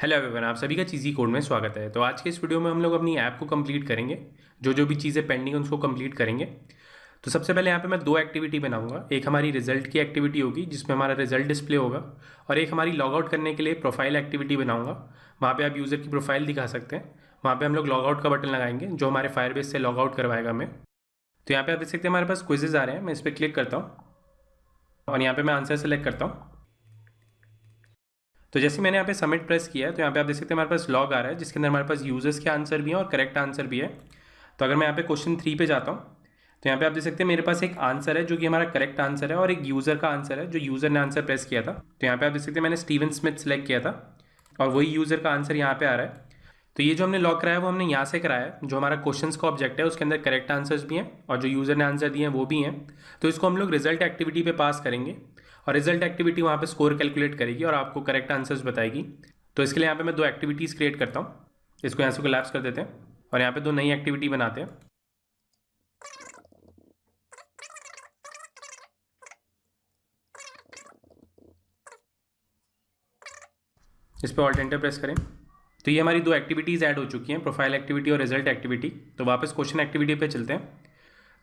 Hello everyone, आप सभी का चीज़ी कोड में स्वागत है। तो आज के इस वीडियो में हम लोग अपनी ऐप को कंप्लीट करेंगे। जो भी चीज़ें पेंडिंग है उसको कंप्लीट करेंगे। तो सबसे पहले यहाँ पे मैं दो एक्टिविटी बनाऊंगा। एक हमारी रिजल्ट की एक्टिविटी होगी जिसमें हमारा रिजल्ट डिस्प्ले होगा, और एक हमारी लॉग आउट करने के लिए प्रोफाइल एक्टिविटी बनाऊंगा। वहाँ पे आप यूज़र की प्रोफाइल दिखा सकते हैं। वहाँ पे हम लोग लॉग आउट का बटन लगाएंगे जो हमारे फायरबेस से लॉग आउट करवाएगा हमें। तो यहाँ पे आप देख सकते हैं हमारे पास क्विजेज आ रहे हैं। मैं इस पर क्लिक करता हूँ और यहाँ पे मैं आंसर सेलेक्ट करता हूँ। तो जैसे मैंने यहाँ पे सबमिट प्रेस किया है तो यहाँ पे आप देख सकते हैं हमारे पास लॉग आ रहा है जिसके अंदर हमारे पास यूजर्स के आंसर भी हैं और करेक्ट आंसर भी है। तो अगर मैं यहाँ पे क्वेश्चन 3 पे जाता हूँ तो यहाँ पे आप देख सकते हैं मेरे पास एक आंसर है जो कि हमारा करेक्ट आंसर है, और एक यूज़र का आंसर है जो यूज़र ने आंसर प्रेस किया था। तो यहाँ पे आप देख सकते हैं मैंने स्टीवन स्मिथ सेलेक्ट किया था और वही यूज़र का आंसर यहाँ पे आ रहा है। तो ये जो हमने लॉग कराया है वो हमने यहाँ से कराया है। जो हमारा क्वेश्चंस का ऑब्जेक्ट है उसके अंदर करेक्ट आंसर्स भी हैं और जो यूज़र ने आंसर दिए हैं वो भी हैं। तो इसको हम लोग रिजल्ट एक्टिविटी पे पास करेंगे और रिजल्ट एक्टिविटी वहाँ पे स्कोर कैलकुलेट करेगी और आपको करेक्ट आंसर्स बताएगी। तो इसके लिए यहाँ पे मैं दो एक्टिविटीज़ क्रिएट करता हूँ। इसको यहाँ से कोलैप्स कर देते हैं और यहाँ पे दो नई एक्टिविटी बनाते हैं। इस पर ऑल्ट एंटर प्रेस करें तो ये हमारी दो एक्टिविटीज़ ऐड हो चुकी हैं, प्रोफाइल एक्टिविटी और रिजल्ट एक्टिविटी। तो वापस क्वेश्चन एक्टिविटी पे चलते हैं।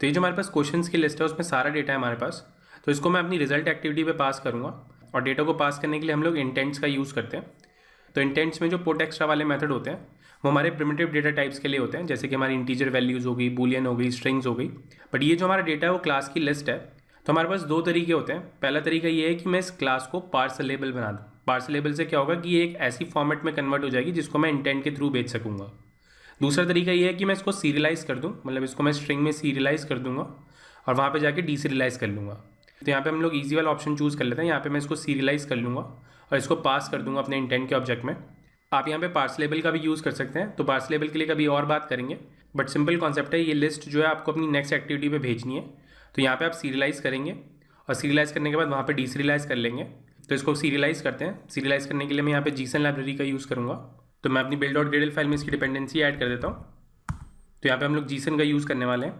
तो ये जो हमारे पास क्वेश्चंस की लिस्ट है उसमें सारा डेटा है हमारे पास। तो इसको मैं अपनी रिजल्ट एक्टिविटी पे पास करूँगा, और डेटा को पास करने के लिए हम लोग इंटेंट्स का यूज़ करते हैं। तो इंटेंट्स में जो पुट एक्स्ट्रा वाले मेथड होते हैं वो हमारे प्रिमिटिव डेटा टाइप्स के लिए होते हैं, जैसे कि हमारी इंटीजर वैल्यूज़ हो गई, बूलियन हो गई, स्ट्रिंग्स हो गई। बट ये जो हमारा डेटा है वो क्लास की लिस्ट है। तो हमारे पास दो तरीके होते हैं। पहला तरीका ये है कि मैं इस क्लास को पार्सलेबल बना दूँ। पार्सलेबल से क्या होगा कि ये एक ऐसी फॉर्मेट में कन्वर्ट हो जाएगी जिसको मैं इंटेंट के थ्रू भेज सकूँगा। दूसरा तरीका ये है कि मैं इसको सीरियलाइज़ कर दूँ, मतलब इसको मैं स्ट्रिंग में सीरियलाइज़ कर दूँगा और वहाँ पे जाके डीसीरियलाइज़ कर लूँगा। तो यहाँ पे हम लोग ईजी वाला ऑप्शन चूज़ कर लेते हैं। यहाँ पे मैं इसको सीरियलाइज़ कर लूँगा और इसको पास कर दूँगा अपने इंटेंट के ऑब्जेक्ट में। आप यहाँ पे पार्सलेबल का भी यूज़ कर सकते हैं। तो पार्सलेबल के लिए कभी और बात करेंगे, बट सिंपल कॉन्सेप्ट है। ये लिस्ट जो है आपको अपनी नेक्स्ट एक्टिविटी पे भेजनी है। तो यहाँ पे आप सीरियलाइज़ करेंगे और सीरियलाइज़ करने के बाद वहाँ पे डीसीरियलाइज़ कर लेंगे। तो इसको सीरियलाइज़ करते हैं। सीरियलाइज़ करने के लिए मैं यहाँ पे जीसन लाइब्रेरी का यूज़ करूँगा। तो मैं अपनी build.gradle फाइल में इसकी डिपेंडेंसी ऐड कर देता हूँ। तो यहाँ पे हम लोग जीसन का यूज़ करने वाले हैं।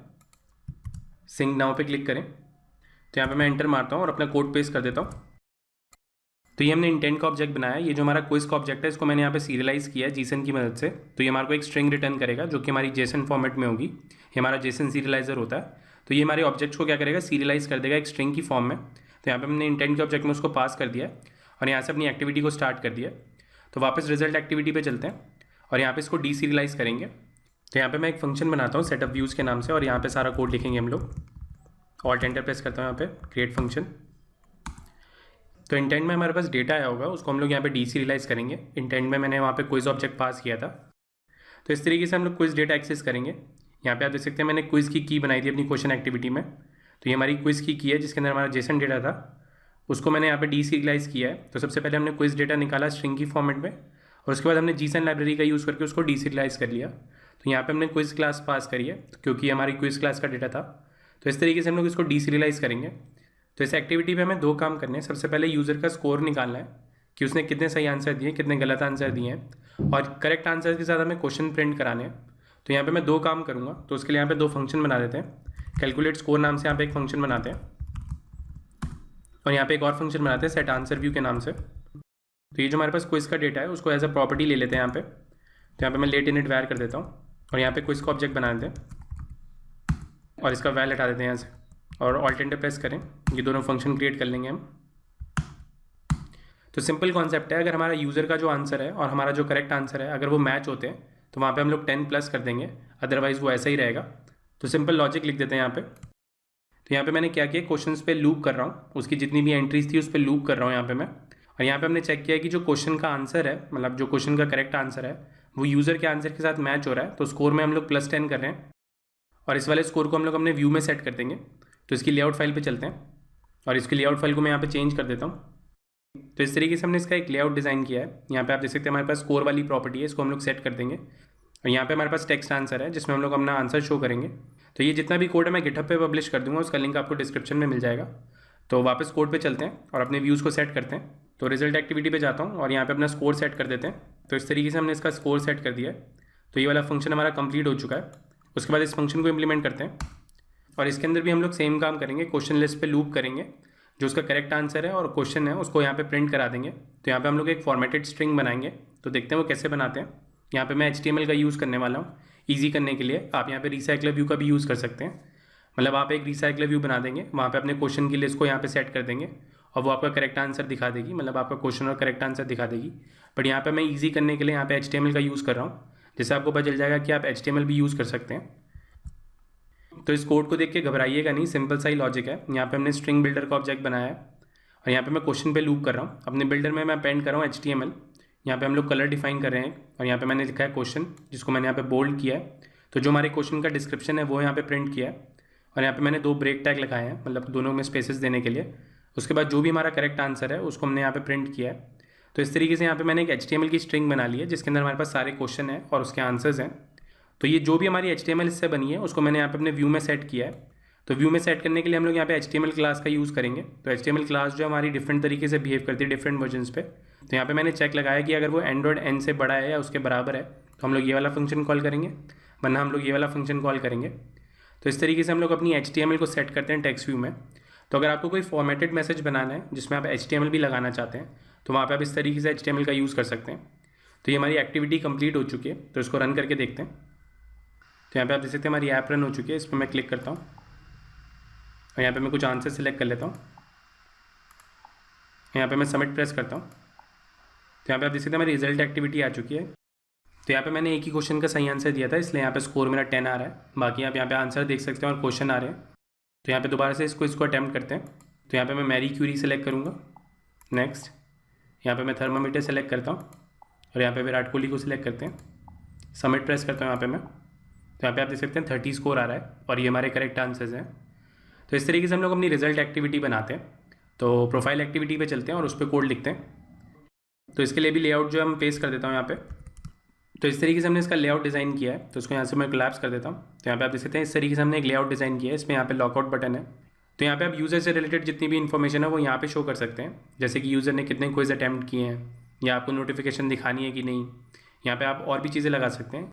सिंक नाउ पे क्लिक करें तो यहाँ पे मैं एंटर मारता हूँ और अपना कोड पेस्ट कर देता हूँ। तो ये हमने इंटेंट का ऑब्जेक्ट बनाया। ये जो हमारा क्विज का ऑब्जेक्ट है इसको मैंने यहाँ पे सीरियलाइज़ किया है जीसन की मदद से। तो ये हमारे को एक स्ट्रिंग रिटर्न करेगा जो कि हमारी जेसन फॉर्मेट में होगी। ये हमारा जेसन सीरियलाइजर होता है। तो ये हमारे ऑब्जेक्ट्स को क्या करेगा, सीरियलाइज़ कर देगा एक स्ट्रिंग की फॉर्म में। तो यहाँ पे हमने इंटेंट के ऑब्जेक्ट में उसको पास कर दिया और यहाँ से अपनी एक्टिविटी को स्टार्ट कर दिया। तो वापस रिजल्ट एक्टिविटी पे चलते हैं और यहाँ पे इसको डीसीरियलाइज़ करेंगे। तो यहाँ पे मैं एक फंक्शन बनाता हूँ सेटअप व्यूज़ के नाम से, और यहाँ पे सारा कोड लिखेंगे हम लोग। ऑल्ट एंटर प्रेस करता हूँ यहाँ पे क्रिएट फंक्शन। तो इंटेंट में हमारे पास डेटा आया होगा उसको हम लोग यहाँ पे डीसीरियलाइज़ करेंगे। इंटेंट में मैंने वहाँ पे क्विज ऑब्जेक्ट पास किया था। तो इस तरीके से हम लोग क्विज डेटा एक्सेस करेंगे। यहाँ पे आप देख सकते हैं मैंने क्विज की की बनाई थी अपनी क्वेश्चन एक्टिविटी में। तो ये हमारी क्विज की है जिसके अंदर हमारा जेसन डेटा था, उसको मैंने यहाँ पे डीसीरियलाइज़ किया है। तो सबसे पहले हमने क्विज डेटा निकाला स्ट्रिंग की फॉर्मेट में, और उसके बाद हमने जीसन लाइब्रेरी का यूज़ करके उसको डीसीरियलाइज़ कर लिया। तो यहाँ पे हमने क्विज क्लास पास करी है क्योंकि हमारी क्विज क्लास का डेटा था। तो इस तरीके से हम लोग इसको डीसीरियलाइज़ करेंगे। तो इस एक्टिविटी पे हमें दो काम करने हैं। सबसे पहले यूज़र का स्कोर निकालना है कि उसने कितने सही आंसर दिए, कितने गलत आंसर दिए हैं, और करेक्ट आंसर के साथ हमें क्वेश्चन प्रिंट कराने हैं। तो यहाँ पे मैं दो काम करूँगा। तो उसके लिए यहाँ पे दो फंक्शन बना देते हैं। कैलकुलेट स्कोर नाम से यहाँ पे एक फंक्शन बनाते हैं, और यहाँ पे एक और फंक्शन बनाते हैं सेट आंसर व्यू के नाम से। तो ये जो हमारे पास क्विज का डेटा है उसको एज अ प्रॉपर्टी ले लेते हैं यहाँ पे। तो यहाँ पे मैं लेट इनिट वैर कर देता हूँ और यहाँ पे क्विज का ऑब्जेक्ट बना देते हैं और इसका वैल हटा देते हैं यहाँ से, और ऑल्ट एंटर प्रेस करें। ये दोनों फंक्शन क्रिएट कर लेंगे हम। तो सिंपल कॉन्सेप्ट है, अगर हमारा यूज़र का जो आंसर है और हमारा जो करेक्ट आंसर है अगर वो मैच होते हैं तो वहाँ पे हम लोग 10 प्लस कर देंगे, अदरवाइज़ वो ऐसा ही रहेगा। तो सिंपल लॉजिक लिख देते हैं यहाँ पे। तो यहाँ पे मैंने क्या किया, क्वेश्चंस पे लूप कर रहा हूँ, उसकी जितनी भी एंट्रीज थी उस पर लूप कर रहा हूँ यहाँ पे मैं। और यहाँ पे हमने चेक किया कि जो क्वेश्चन का आंसर है, मतलब जो क्वेश्चन का करेक्ट आंसर है वो यूज़र के आंसर के साथ मैच हो रहा है। तो स्कोर में हम लोग +10 कर रहे हैं, और इस वाले स्कोर को हम लोग अपने व्यू में सेट कर देंगे। तो इसकी लेआउट फाइल पे चलते हैं और इसकी लेआउट फाइल को मैं यहाँ पे चेंज कर देता हूँ। तो इस तरीके से हमने इसका एक लेआउट डिज़ाइन किया है। यहाँ पे आप देख सकते हैं हमारे पास स्कोर वाली प्रॉपर्टी है, इसको हम लोग सेट कर देंगे। और यहाँ पे हमारे पास टेक्स्ट आंसर है जिसमें हम लोग अपना आंसर शो करेंगे। तो ये जितना भी कोड है मैं गिटहब पे पब्लिश कर दूँगा, उसका लिंक आपको डिस्क्रिप्शन में मिल जाएगा। तो वापस कोड पे चलते हैं और अपने व्यूज़ को सेट करते हैं। तो रिजल्ट एक्टिविटी पे जाता हूँ और यहाँ पे अपना स्कोर सेट कर देते हैं। तो इस तरीके से हमने इसका स्कोर सेट कर दिया है। तो ये वाला फंक्शन हमारा कंप्लीट हो चुका है। उसके बाद इस फंक्शन को इम्प्लीमेंट करते हैं और इसके अंदर भी हम लोग सेम काम करेंगे, क्वेश्चन लिस्ट पे लूप करेंगे जो उसका करेक्ट आंसर है और क्वेश्चन है उसको यहाँ पे प्रिंट करा देंगे। तो यहाँ पे हम लोग एक फॉर्मेटेड स्ट्रिंग बनाएंगे, तो देखते हैं वो कैसे बनाते हैं। यहाँ पे मैं HTML का यूज़ करने वाला हूँ ईजी करने के लिए। आप यहाँ पे रिसाइकलर व्यू का भी यूज़ कर सकते हैं, मतलब आप एक रिसाइकलर व्यू बना देंगे, वहाँ पे अपने क्वेश्चन की लिस्ट को यहाँ पे सेट कर देंगे और वो आपका करेक्ट आंसर दिखा देगी, मतलब आपका क्वेश्चन और करेक्ट आंसर दिखा देगी। बट यहाँ पे मैं ईजी करने के लिए यहाँ पे HTML का यूज़ कर रहा हूँ, जिससे आपको पता चल जाएगा कि आप HTML भी यूज़ कर सकते हैं। तो इस कोड को देख के घबराइएगा नहीं, सिंपल सा ही लॉजिक है। यहाँ पे हमने स्ट्रिंग बिल्डर का ऑब्जेक्ट बनाया है और यहाँ पे मैं क्वेश्चन पे लूप कर रहा हूँ। अपने बिल्डर में मैं अपेंड कर रहा हूँ HTML। यहाँ पे हम लोग कलर डिफाइन कर रहे हैं और यहाँ पे मैंने लिखा है क्वेश्चन, जिसको मैंने यहाँ पे बोल्ड किया है। तो जो हमारे क्वेश्चन का डिस्क्रिप्शन है वो यहाँ पे प्रिंट किया है और यहाँ पे मैंने 2 ब्रेक टैग लगाए हैं, मतलब दोनों में स्पेसेस देने के लिए। उसके बाद जो भी हमारा करेक्ट आंसर है उसको हमने यहाँ पे प्रिंट किया है। तो इस तरीके से यहाँ पे मैंने एक HTML की स्ट्रिंग बना ली है, जिसके अंदर हमारे पास सारे क्वेश्चन हैं और उसके आंसर्स हैं। तो ये जो भी हमारी HTML इससे बनी है उसको मैंने यहाँ पे अपने व्यू में सेट किया है। तो व्यू में सेट करने के लिए हम लोग यहाँ पे HTML क्लास का यूज़ करेंगे। तो HTML क्लास जो हमारी डिफरेंट तरीके से बिहेव करती है डिफरेंट वर्जन्स पे। तो यहाँ पे मैंने चेक लगाया कि अगर वो एंड्रॉयड n से बड़ा है या उसके बराबर है तो हम लोग ये वाला फंक्शन कॉल करेंगे, वरना हम लोग ये वाला फंक्शन कॉल करेंगे। तो इस तरीके से हम लोग अपनी HTML को सेट करते हैं टेक्स्ट व्यू में। तो अगर आपको कोई फॉर्मेटेड मैसेज बनाना है जिसमें आप HTML भी लगाना चाहते हैं तो वहाँ पे आप इस तरीके से HTML का यूज़ कर सकते हैं। तो ये हमारी एक्टिविटी कंप्लीट हो चुकी है, तो इसको रन करके देखते हैं। तो यहाँ पे आप देख सकते हैं हमारी ऐप रन हो चुकी है। इस पर मैं क्लिक करता हूँ और यहाँ पे मैं कुछ आंसर सेलेक्ट कर लेता हूँ। यहाँ पे मैं सबमिट प्रेस करता हूँ। तो यहाँ पे आप देख सकते हैं हमारी रिजल्ट एक्टिविटी आ चुकी है। तो यहाँ पे मैंने एक ही क्वेश्चन का सही आंसर दिया था, इसलिए यहाँ पे स्कोर मेरा 10 आ रहा है। बाकी आप यहाँ पे आंसर देख सकते हैं और क्वेश्चन आ रहे हैं। तो यहाँ पे दोबारा से इसको अटैम्प्ट करते हैं। तो यहाँ पे मैं मैरी क्यूरी सेलेक्ट करूँगा, नेक्स्ट। यहाँ पे मैं थर्मामीटर सेलेक्ट करता हूँ और यहाँ पे विराट कोहली को सिलेक्ट करते हैं, सबमिट प्रेस करता हूँ यहाँ पे मैं। तो यहाँ पे आप देख सकते हैं 30 स्कोर आ रहा है और ये हमारे करेक्ट आंसर्स हैं। तो इस तरीके से हम लोग अपनी रिजल्ट एक्टिविटी बनाते हैं। तो प्रोफाइल एक्टिविटी पे चलते हैं और उस पर कोड लिखते हैं। तो इसके लिए भी लेआउट जो हम पेस्ट कर देता हूँ यहाँ पे। तो इस तरीके से हमने इसका लेआउट डिज़ाइन किया है। तो इसको यहाँ से मैं कोलैप्स कर देता हूँ। तो यहाँ पे आप देख सकते हैं इस तरीके से हमने एक लेआउट डिज़ाइन किया है। इसमें यहाँ पे लॉकआउट बटन है। तो यहाँ पे आप यूज़र से रिलेटेड जितनी भी इन्फॉर्मेशन है वो यहाँ पे शो कर सकते हैं, जैसे कि यूज़र ने कितने क्विज अटैम्प्ट किए हैं या आपको नोटिफिकेशन दिखानी है कि नहीं। यहाँ पे आप और भी चीज़ें लगा सकते हैं।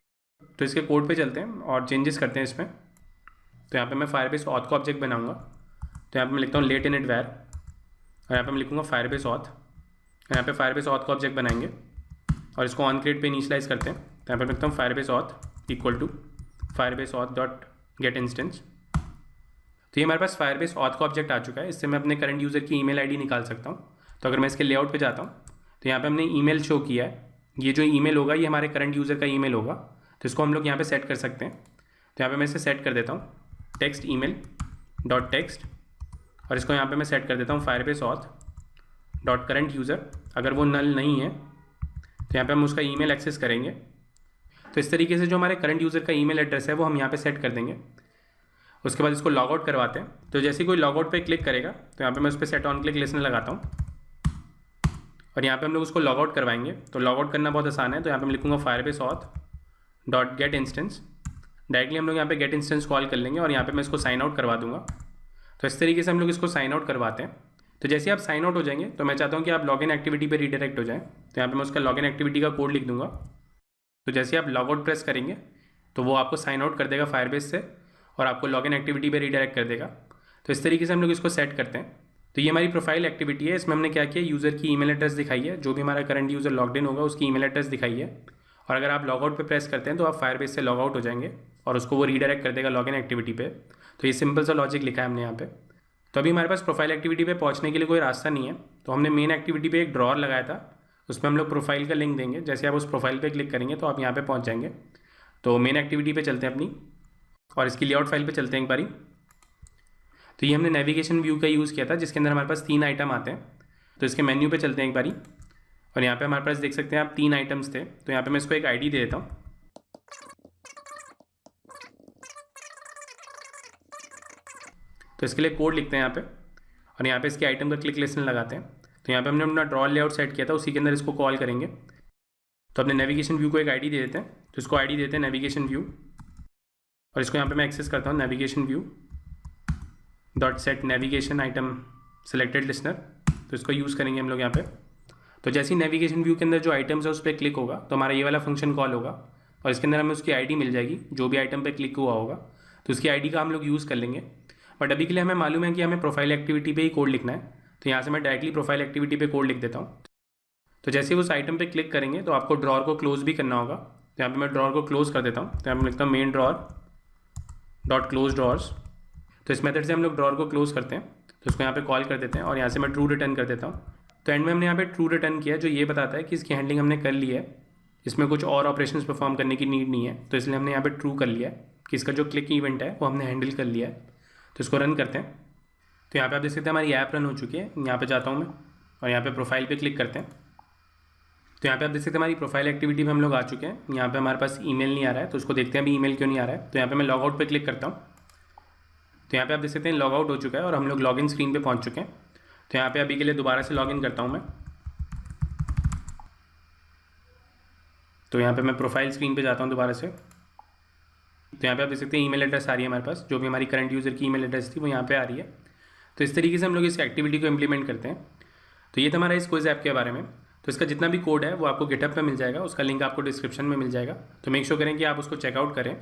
तो इसके कोड पे चलते हैं और चेंजेस करते हैं इसमें। तो यहाँ पे मैं फायरबेस ऑथ का ऑब्जेक्ट बनाऊँगा। तो यहाँ पे मैं लिखता हूँ लेट इनिट वैर और यहाँ पे मैं लिखूँगा फायरबेस ऑथ। यहाँ पे फायरबेस ऑथ का ऑब्जेक्ट बनाएंगे और इसको ऑन क्रिएट पे इनिशियलाइज करते हैं। तो यहाँ पे लिखता हूँ Firebase auth equal to Firebase auth dot get instance. तो ये हमारे पास फायरबेस ऑथ का ऑब्जेक्ट आ चुका है। इससे मैं अपने करंट यूज़र की ईमेल आईडी निकाल सकता हूँ। तो अगर मैं इसके लेआउट पे जाता हूँ तो यहाँ पे हमने ईमेल शो किया है। ये जो ईमेल होगा ये हमारे करंट यूज़र का ईमेल होगा। तो इसको हम लोग यहाँ पे सेट कर सकते हैं। तो यहाँ पे मैं इसे सेट कर देता हूँ टेक्स्ट ईमेल डॉट टेक्स्ट और इसको यहाँ पे मैं सेट कर देता हूँ Firebase auth dot current user. अगर वो नल नहीं है तो यहाँ पे हम उसका ईमेल एक्सेस करेंगे। तो इस तरीके से जो हमारे करंट यूज़र का ईमेल एड्रेस है वो हम यहाँ पे सेट कर देंगे। उसके बाद इसको लॉग आउट करवाते हैं। तो जैसे ही कोई लॉग आउट पे क्लिक करेगा तो यहाँ पे मैं उस पर सेट ऑन क्लिक लिसनर लगाता हूँ और यहाँ पे हम लोग उसको लॉग आउट करवाएंगे। तो लॉग आउट करना बहुत आसान है। तो यहाँ पे मैं लिखूँगा Firebase auth dot get instance. Directly हम लोग यहाँ पे गेट इंस्टेंस कॉल कर लेंगे और यहाँ पे मैं इसको साइन आउट करवा दूँगा। तो इस तरीके से हम लोग इसको साइन आउट करवाते हैं। तो जैसे आप साइन आउट हो जाएंगे तो मैं चाहता हूँ कि आप लॉगिन एक्टिविटी पे रीडायरेक्ट हो जाएं। तो यहाँ पे मैं उसका लॉगिन एक्टिविटी का कोड लिख दूँगा। तो जैसे आप लॉग आउट प्रेस करेंगे तो वो आपको साइन आउट कर देगा फायरबेस से और आपको लॉगिन एक्टिविटी पे रीडायरेक्ट कर देगा। तो इस तरीके से हम लोग इसको सेट करते हैं। तो ये हमारी प्रोफाइल एक्टिविटी है। इसमें हमने क्या किया, यूज़र की ईमेल एड्रेस दिखाई है, जो भी हमारा करंट यूज़र लॉग्ड इन होगा उसकी ईमेल एड्रेस दिखाई है। और अगर आप लॉग आउट पे प्रेस करते हैं तो आप फायरबेस से लॉग आउट हो जाएंगे और उसको वो रीडायरेक्ट कर देगा लॉगिन एक्टिविटी पे। तो ये सिंपल सा लॉजिक लिखा है हमने यहाँ पे। तो अभी हमारे पास प्रोफाइल एक्टिविटी पे पहुँचने के लिए कोई रास्ता नहीं है। तो हमने मेन एक्टिविटी पे एक ड्रॉअर लगाया था, उसमें हम लोग प्रोफाइल का लिंक देंगे। जैसे आप उस प्रोफाइल पे क्लिक करेंगे तो आप यहाँ पे पहुँच जाएंगे। तो मेन एक्टिविटी पे चलते हैं अपनी और इसकी लेआउट फाइल पे चलते हैं एक बारी। तो ये हमने नेविगेशन व्यू का यूज़ किया था, जिसके अंदर हमारे पास 3 आइटम आते हैं। तो इसके मेन्यू पे चलते हैं एक बारी और यहाँ पे हमारे पास देख सकते हैं आप 3 आइटम्स थे। तो यहाँ पे मैं इसको एक आईडी दे देता हूँ। तो इसके लिए कोड लिखते हैं यहाँ पे और यहाँ पे इसके आइटम का क्लिक लिस्टनर लगाते हैं। तो यहाँ पे हमने अपना ड्रॉ लेआउट सेट किया था, उसी के अंदर इसको कॉल करेंगे। तो अपने नेविगेशन व्यू को एक आईडी दे देते हैं। तो इसको आईडी देते हैं नेविगेशन व्यू और इसको यहाँ पे मैं एक्सेस करता हूँ navigation view dot set navigation item selected listener. तो इसको यूज़ करेंगे हम लोग यहाँ पे। तो जैसे ही नेविगेशन व्यू के अंदर जो आइटम्स है उस पर क्लिक होगा तो हमारा ये वाला फंक्शन कॉल होगा और इसके अंदर हमें उसकी आईडी मिल जाएगी, जो भी आइटम पे क्लिक हुआ होगा। तो उसकी आईडी का हम लोग यूज़ कर लेंगे। बट अभी के लिए हमें मालूम है कि हमें प्रोफाइल एक्टिविटी पे ही कोड लिखना है। तो यहाँ से मैं डायरेक्टली प्रोफाइल एक्टिविटी पे कोड लिख देता हूँ। तो जैसे ही उस आइटम पे क्लिक करेंगे तो आपको ड्रॉअर को क्लोज भी करना होगा। तो यहाँ पे मैं ड्रॉअर को क्लोज कर देता हूँ। तो यहाँ पे लिखता हूँ main drawer dot close drawers. तो इस मेथड से हम लोग ड्रॉअर को क्लोज करते हैं। तो इसको यहाँ पे कॉल कर देते हैं और यहाँ से मैं ट्रू रिटर्न कर देता हूँ। तो एंड में हमने यहाँ पे ट्रू रिटर्न किया, जो ये बताता है कि इसकी हैंडलिंग हमने कर ली है, इसमें कुछ और ऑपरेशंस परफॉर्म करने की नीड नहीं है। तो इसलिए हमने यहाँ पे ट्रू कर लिया है कि इसका जो क्लिक इवेंट है वो हमने हैंडल कर लिया है। तो इसको रन करते हैं। तो यहाँ पे आप देख सकते हैं हमारी ऐप रन हो चुकी है। यहाँ पे जाता हूँ मैं और यहाँ पे प्रोफाइल पे क्लिक करते हैं। तो यहाँ पे आप देख सकते हैं हमारी प्रोफाइल एक्टिविटी में हम लोग आ चुके हैं। यहाँ पे हमारे पास ईमेल नहीं आ रहा है, तो उसको देखते हैं अभी ईमेल क्यों नहीं आ रहा है। तो यहाँ पे मैं लॉग आउट पे क्लिक करता हूँ। तो यहाँ पे आप देख सकते हैं लॉग आउट हो चुका है और हम लोग लॉगिन स्क्रीन पे पहुँच चुके हैं। तो यहाँ पे अभी के लिए दोबारा से लॉगिन करता हूँ मैं। तो यहाँ पे मैं प्रोफाइल स्क्रीन पे जाता हूँ दोबारा से। तो यहाँ पे आप देख सकते हैं ईमेल एड्रेस आ रही है हमारे पास, जो भी हमारी करंट यूज़र की ईमेल एड्रेस थी वो यहाँ पे आ रही है। तो इस तरीके से हम लोग इस एक्टिविटी को इम्प्लीमेंट करते हैं। तो ये था हमारा इस क्विज ऐप के बारे में। तो इसका जितना भी कोड है वो आपको गिटहब पे मिल जाएगा, उसका लिंक आपको डिस्क्रिप्शन में मिल जाएगा। तो मेक श्योर करें कि आप उसको चेकआउट करें।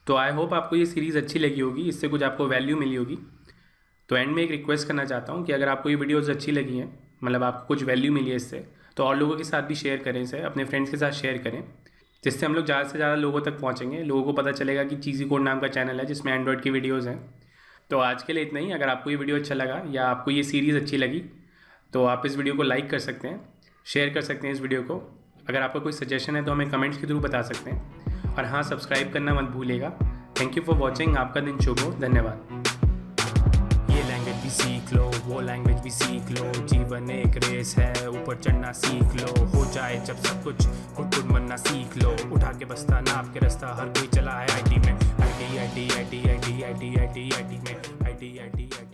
तो आई होप आपको ये सीरीज़ अच्छी लगी होगी, इससे कुछ आपको वैल्यू मिली होगी। तो एंड में एक रिक्वेस्ट करना चाहता हूँ कि अगर आपको ये वीडियोज़ अच्छी लगी हैं, मतलब आपको कुछ वैल्यू मिली है इससे, तो और लोगों के साथ भी शेयर करें इसे, अपने फ्रेंड्स के साथ शेयर करें, जिससे हम लोग ज़्यादा से ज़्यादा लोगों तक पहुँचेंगे। लोगों को पता चलेगा कि चीज़ी कोड नाम का चैनल है जिसमें एंड्रॉइड की वीडियोज़ हैं। तो आज के लिए इतना ही। अगर आपको ये वीडियो अच्छा लगा या आपको ये सीरीज़ अच्छी लगी तो आप इस वीडियो को लाइक कर सकते हैं, शेयर कर सकते हैं इस वीडियो को। अगर आपका कोई सजेशन है तो हमें कमेंट्स के थ्रू बता सकते हैं। और हाँ, सब्सक्राइब करना मत भूलिएगा। Thank you for watching. आपका दिन शुभ हो। धन्यवाद। ये लैंग्वेज भी सीख लो, वो लैंग्वेज भी सीख लो। जीवन एक रेस है, ऊपर चढ़ना सीख लो। हो जाए जब सब कुछ, खुद बनना सीख लो। उठा के बस्ता, नाप के रास्ता, हर कोई चला है आईटी में। आईटी में आईटी